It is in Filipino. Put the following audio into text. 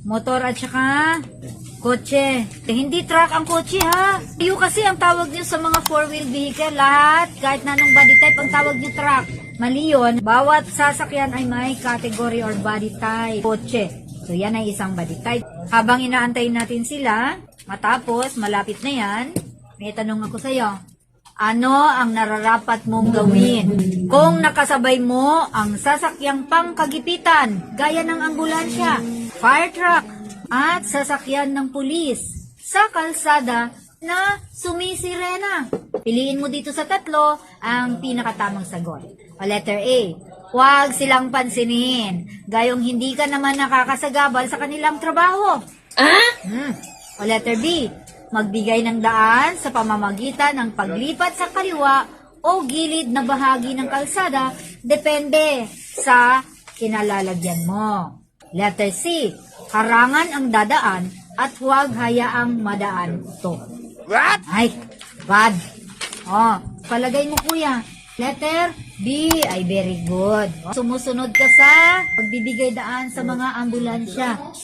Motor at saka kotse. Hindi truck ang kotse ha. Kayo kasi ang tawag nyo sa mga four-wheel vehicle. Lahat, kahit na anong body type, ang tawag nyo truck. Mali yun. Bawat sasakyan ay may category or body type. Kotse. So yan ay isang body type. Habang inaantay natin sila, matapos, malapit na yan, may tanong ako sa'yo. Ano ang nararapat mong gawin kung nakasabay mo ang sasakyang pangkagipitan gaya ng ambulansya, fire truck, at sasakyan ng pulis sa kalsada na sumisirena? Piliin mo dito sa tatlo ang pinakatamang sagot. O letter A, huwag silang pansinin, gayong hindi ka naman nakakasagabal sa kanilang trabaho. O letter B, magbigay ng daan sa pamamagitan ng paglipat sa kaliwa o gilid na bahagi ng kalsada, depende sa kinalalagyan mo. Letter C, harangan ang dadaan at huwag hayaang madaan to. What? Ay, bad. Palagay mo kuya. Letter B ay very good. Sumusunod ka sa pagbibigay daan sa mga ambulansya.